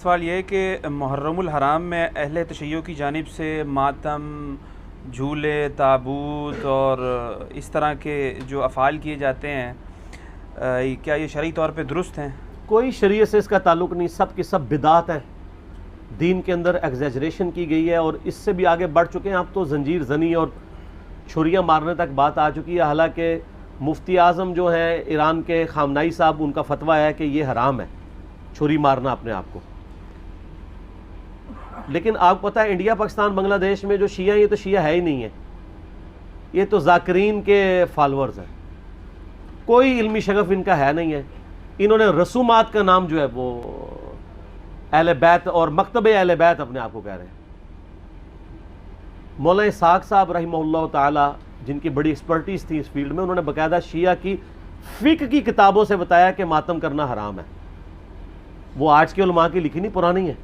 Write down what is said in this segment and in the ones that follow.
सवाल ये है कि मुहर्रमुल हराम में अहले तशय्यो की जानिब से मातम, झूले, ताबूत और इस तरह के जो अफ़ाल किए जाते हैं, क्या ये शरई तौर पे दुरुस्त हैं? कोई शरीयत से इसका ताल्लुक़ नहीं, सब की सब बिदात है। दीन के अंदर एग्जैजरेशन की गई है और इससे भी आगे बढ़ चुके हैं। अब तो जंजीर जनी और छुरियाँ मारने तक बात आ चुकी है। हालांकि मुफ्ती आज़म जो हैं ईरान के खामनाई साहब, उनका फतवा है कि ये हराम है छुरी मारना अपने आप को। लेकिन आपको पता है इंडिया, पाकिस्तान, बांग्लादेश में जो शिया, ये तो शिया है ही नहीं है, ये तो जाकिरीन के फॉलोअर्स हैं। कोई इल्मी शगफ इनका है नहीं है। इन्होंने रसूमात का नाम जो है वो अहले बैत और मकतब अहले बैत अपने आप को कह रहे हैं। मौलाना इसाक साहब रहमहुल्लाह ताला, जिनकी बड़ी एक्सपर्टीज थी इस फील्ड में, उन्होंने बाकायदा शिया की फ़िक़्ह की किताबों से बताया कि मातम करना हराम है। वो आज के उलमा की लिखी नहीं, पुरानी है।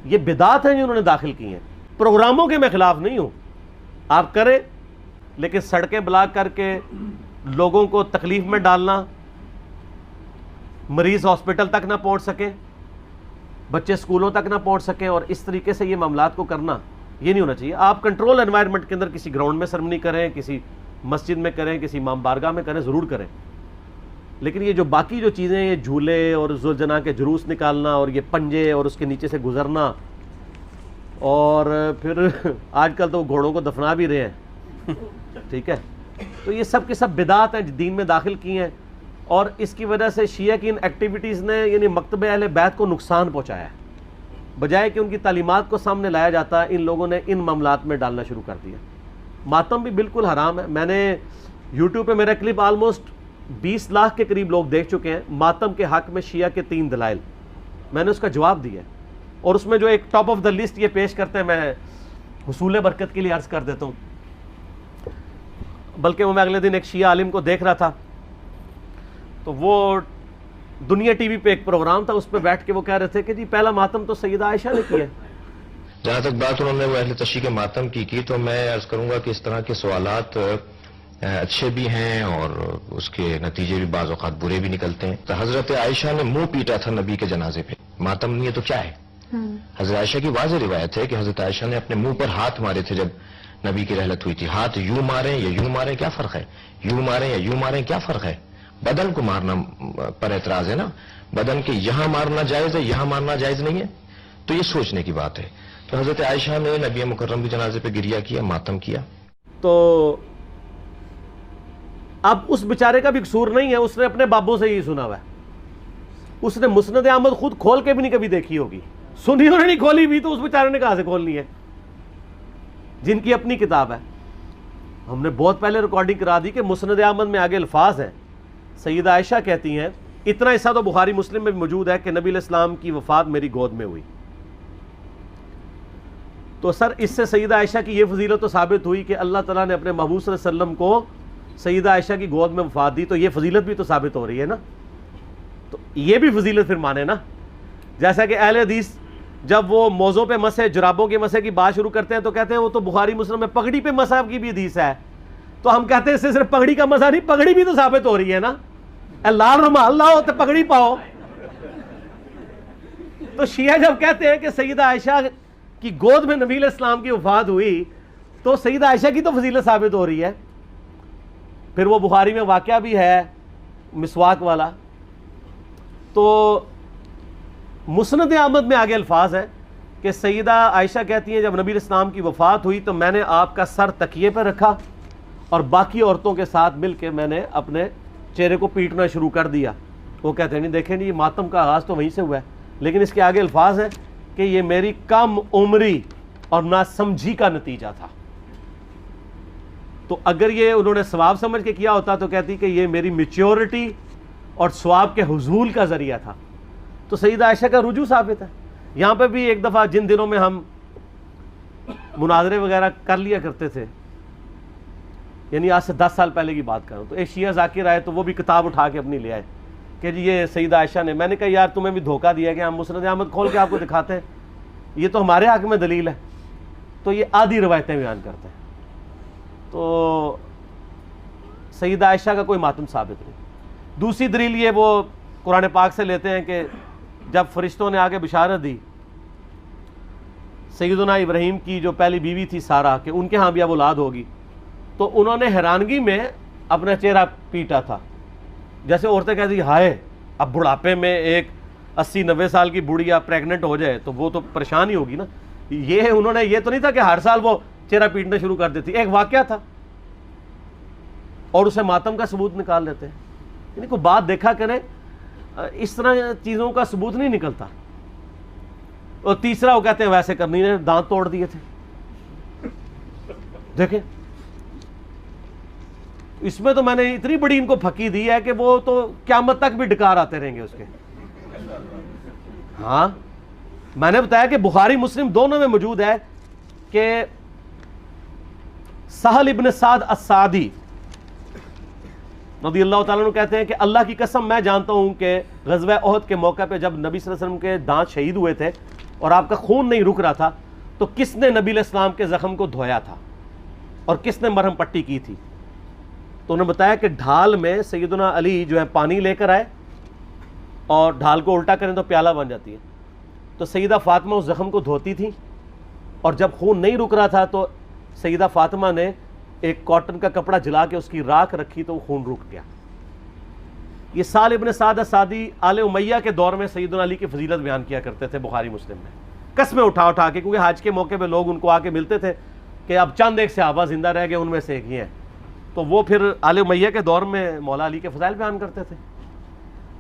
ये बिदात हैं जो उन्होंने दाखिल की हैं। प्रोग्रामों के मैं खिलाफ नहीं हूं, आप करें, लेकिन सड़कें ब्लॉक करके लोगों को तकलीफ में डालना, मरीज हॉस्पिटल तक ना पहुंच सके, बच्चे स्कूलों तक ना पहुंच सके, और इस तरीके से ये मामलात को करना, ये नहीं होना चाहिए। आप कंट्रोल एनवायरनमेंट के अंदर किसी ग्राउंड में सेरेमनी करें, किसी मस्जिद में करें, किसी इमाम बारगाह में करें, ज़रूर करें। लेकिन ये जो बाकी जो चीज़ें, ये झूले और जुलजना के जुलूस निकालना और ये पंजे और उसके नीचे से गुजरना, और फिर आजकल तो घोड़ों को दफना भी रहे हैं, ठीक है, तो ये सब के सब बिदात हैं दीन में दाखिल की हैं। और इसकी वजह से शिया की इन एक्टिविटीज़ ने यानी मकतब अहले बैत को नुकसान पहुँचाया है। बजाय कि उनकी तालीमात को सामने लाया जाता, इन लोगों ने इन मामलात में डालना शुरू कर दिया। मातम भी बिल्कुल हराम है। मैंने यूट्यूब पे मेरा क्लिप ऑलमोस्ट 20 लाख के करीब लोग देख चुके हैं। मातम के हक में शिया के 3 दलाइल, मैंने उसका जवाब दिया, और उसमें जो एक टॉप ऑफ द लिस्ट ये पेश करते हैं, मैं हुसूल बरकत के लिए अर्ज़ कर देता हूँ। बल्कि मैं अगले दिन एक शिया आलिम को देख रहा था, तो वो दुनिया टीवी पे एक प्रोग्राम था, उस पर बैठ के वो कह रहे थे कि जी पहला मातम तो सैयदा आयशा ने किया। जहाँ तक बात उन्होंने वो अहले तशी के मातम की तो मैं अर्ज करूंगा कि इस तरह के सवालात अच्छे भी हैं और उसके नतीजे भी बाज़ औक़ात बुरे भी निकलते हैं। तो हजरत आयशा ने मुंह पीटा था नबी के जनाजे पे, मातम नहीं है तो क्या है? हजरत आयशा की वाज़ेह रिवायत है कि हजरत आयशा ने अपने मुंह पर हाथ मारे थे जब नबी की रहलत हुई थी। हाथ यूं मारें या यूं मारें क्या फर्क है? यूं मारें या यूं मारें क्या फर्क है? बदन को मारना पर एतराज है ना, बदन के यहां मारना जायज है, यहां मारना जायज नहीं है। तो ये सोचने की बात है। तो हजरत आयशा ने नबी मुकर्रम के जनाजे पे गिरिया किया, मातम किया। तो अब उस बेचारे का भी कसूर नहीं है, उसने अपने बाबों से ही सुना हुआ है। उसने मुस्नद अहमद खुद खोल के भी नहीं कभी देखी होगी, सुनी और नहीं खोली भी, तो उस बेचारे ने कहां से खोलनी है, जिनकी अपनी किताब है। हमने बहुत पहले रिकॉर्डिंग करा दी कि मुस्नद अहमद में आगे अल्फाज हैं, सैयदा आयशा कहती हैं, इतना हिस्सा तो बुखारी मुस्लिम में भी मौजूद है कि नबी इस्लाम की वफात मेरी गोद में हुई। तो सर, इससे सैयदा आयशा की यह फजीलत तो साबित हुई कि अल्लाह ताला ने अपने महबूब सल्लल्लाहु अलैहि वसल्लम को सैयदा आयशा की गोद में वफात दी, तो ये फजीलत भी तो साबित हो रही है ना। तो ये भी फजीलत फिर माने ना। जैसा कि अहले हदीस जब वो मौज़ों पे मसे, जुराबों के मसे की बात शुरू करते हैं तो कहते हैं वो तो बुखारी मुस्लिम में पगड़ी पे मसा की भी हदीस है। तो हम कहते हैं इससे सिर्फ पगड़ी का मसा नहीं, पगड़ी भी तो साबित हो रही है ना। लाल रुमाल लाओ तो पगड़ी पाओ। तो शिया जब कहते हैं कि सैयदा आयशा की गोद में नबी इस्लाम की वफात हुई, तो सैयदा आयशा की तो फजीलत साबित हो रही है। फिर वो बुखारी में वाक़या भी है मिसवाक वाला। तो मुस्नद अहमद में आगे अल्फाज है कि सैयदा आयशा कहती हैं, जब नबी इस्लाम की वफात हुई तो मैंने आपका सर तकिए पर रखा और बाकी औरतों के साथ मिलकर मैंने अपने चेहरे को पीटना शुरू कर दिया। वो कहते हैं नहीं, देखें नहीं, मातम का आगाज़ तो वहीं से हुआ है। लेकिन इसके आगे अल्फाज है कि ये मेरी कम उम्री और नासमझी का नतीजा था। तो अगर ये उन्होंने सवाब समझ के किया होता तो कहती कि ये मेरी मैच्योरिटी और सवाब के हुजूल का जरिया था। तो सैयदा आयशा का रुजू साबित है। यहाँ पे भी एक दफ़ा जिन दिनों में हम मुनाजरे वगैरह कर लिया करते थे, यानी आज से 10 साल पहले की बात करूँ, तो एक शिया जाकिर आए तो वो भी किताब उठा के अपनी ले आए कि जी ये सैयदा आयशा ने। मैंने कहा यार तुम्हें भी धोखा दिया कि हम मुस्नद अहमद खोल के आपको दिखाते हैं, ये तो हमारे हक में दलील है। तो ये आधी रवायतें बयान करते हैं। तो सैयदा आयशा का कोई मातम साबित नहीं। दूसरी दलील ये वो कुरान पाक से लेते हैं कि जब फरिश्तों ने आके बिशारत दी सैयदना इब्राहीम की जो पहली बीवी थी सारा कि उनके यहाँ भी अब औलाद होगी, तो उन्होंने हैरानगी में अपना चेहरा पीटा था। जैसे औरतें कहती हाय, अब बुढ़ापे में एक 80-90 साल की बुढ़िया प्रेग्नेंट हो जाए तो वो तो परेशान ही होगी ना। ये उन्होंने, ये तो नहीं था कि हर साल वो चेहरा पीटना शुरू कर देती, एक वाकया था और उसे मातम का सबूत निकाल लेते हैं। यानी कोई बात देखा करें, इस तरह चीज़ों का सबूत नहीं निकलता। और तीसरा वो कहते हैं वैसे करनी ने दांत तोड़ दिए थे। देखें, इसमें तो मैंने इतनी बड़ी इनको फकी दी है कि वो तो क़यामत तक भी डकार आते रहेंगे उसके। हाँ, मैंने बताया कि बुखारी मुस्लिम दोनों में मौजूद है कि सहल इब्न साद अस्सादी रज़ी अल्लाह ताला अन्हु कहते हैं कि अल्लाह की कसम मैं जानता हूं कि ग़ज़वा उहद के मौके पे जब नबी सल्लल्लाहु अलैहि वसल्लम के दांत शहीद हुए थे और आपका खून नहीं रुक रहा था, तो किसने नबी अलैहिस्सलाम के ज़ख्म को धोया था और किसने मरहम पट्टी की थी। तो उन्होंने बताया कि ढाल में सैयदना अली जो है पानी लेकर आए और ढाल को उल्टा करें तो प्याला बन जाती है, तो सैयदा फ़ातिमा उस ज़ख्म को धोती थी और जब खून नहीं रुक रहा था तो सैयदा फ़ातिमा ने एक कॉटन का कपड़ा जला के उसकी राख रखी तो वो खून रुक गया। ये साल इब्न साद सादी आले उमैया के दौर में सैयदना अली की फजीलत बयान किया करते थे बुखारी मुस्लिम में, कसमें उठा उठा के, क्योंकि हज के मौके पे लोग उनको आके मिलते थे कि अब चंद एक सहाबा जिंदा रह गए, उनमें से एक ही हैं, तो वो फिर आले उमैया के दौर में मौला अली के फजाइल बयान करते थे।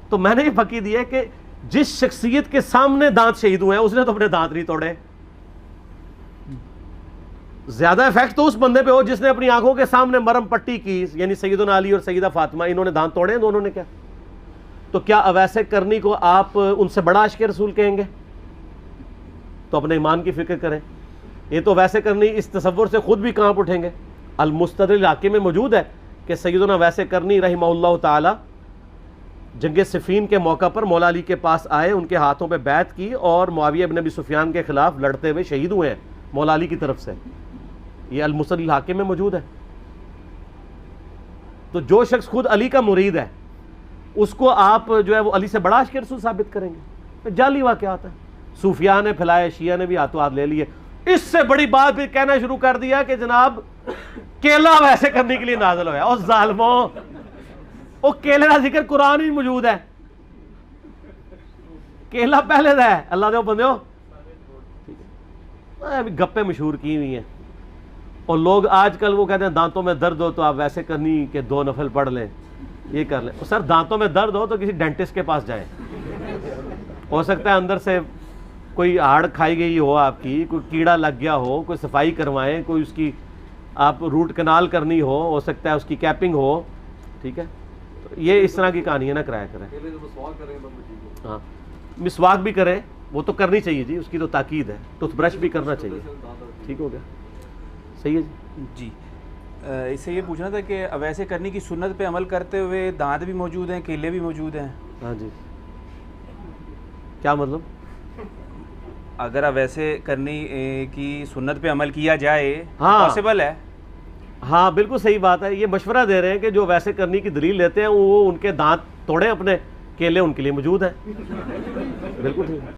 तो मैंने ये फकी दी है कि जिस शख्सियत के सामने दांत शहीद हुए हैं उसने तो अपने दांत नहीं तोड़े। ज्यादा इफेक्ट तो उस बंदे पे हो जिसने अपनी आंखों के सामने मरहम पट्टी की, यानी सैयदना अली और सैयदा फातिमा, इन्होंने दांत तोड़े हैं दोनों ने। क्या तो क्या अवैसे करनी को आप उनसे बड़ा आशिक़ रसूल कहेंगे? तो अपने ईमान की फिक्र करें। ये तो वैसे करनी इस तसव्वुर से खुद भी कांप उठेंगे। अल मुस्तदरिल हाकिम में मौजूद है कि सैयदना वैसे करनी रहिमहुल्लाह ताला जंग सिफ़ीन के मौका पर मौला अली के पास आए, उनके हाथों पे बैत की और मुआविया इब्न अबी सुफियान के खिलाफ लड़ते हुए शहीद हुए हैं मौला अली की तरफ से। ये अल मुस्तदरिल हाकिम में मौजूद है। तो जो शख्स खुद अली का मुरीद है उसको आप जो है वो अली से बड़ा आशिक़ रसूल साबित करेंगे? जाली वाक़या आता है। सूफिया ने फैलाए, शिया ने भी हाथों हाथ ले लिए। इससे बड़ी बात भी कहना शुरू कर दिया कि जनाब केला वैसे करने के लिए नाज़िल हुआ। और जालिमों, वो केले का जिक्र कुरान में मौजूद है। केला पहले था, अल्लाह दे बंदे हो, अभी गप्पे मशहूर की हुई हैं। और लोग आजकल वो कहते हैं दांतों में दर्द हो तो आप वैसे करनी के 2 नफल पढ़ लें, ये कर लें। सर दांतों में दर्द हो तो किसी डेंटिस्ट के पास जाएं। हो सकता है अंदर से कोई हाड़ खाई गई हो आपकी, कोई कीड़ा लग गया हो, कोई सफाई करवाएं, कोई उसकी आप रूट कनाल करनी हो सकता है उसकी कैपिंग हो, ठीक है। तो ये इस तरह की कहानियाँ ना कराया करें। हाँ, मिसवाक भी करें, वो तो करनी चाहिए जी, उसकी तो ताकीद है। टूथब्रश भी करना चाहिए। ठीक हो गया, सही है जी। इससे ये पूछना था कि वैसे करने की सुन्नत पे अमल करते हुए दांत भी मौजूद हैं, केले भी मौजूद हैं। हाँ जी, क्या मतलब? अगर वैसे करने की सुन्नत पे अमल किया जाए हाँ, पॉसिबल है। हाँ बिल्कुल सही बात है। ये मशवरा दे रहे हैं कि जो वैसे करने की दलील लेते हैं वो उनके दांत तोड़े अपने, केले उनके लिए मौजूद हैं। बिल्कुल ठीक है।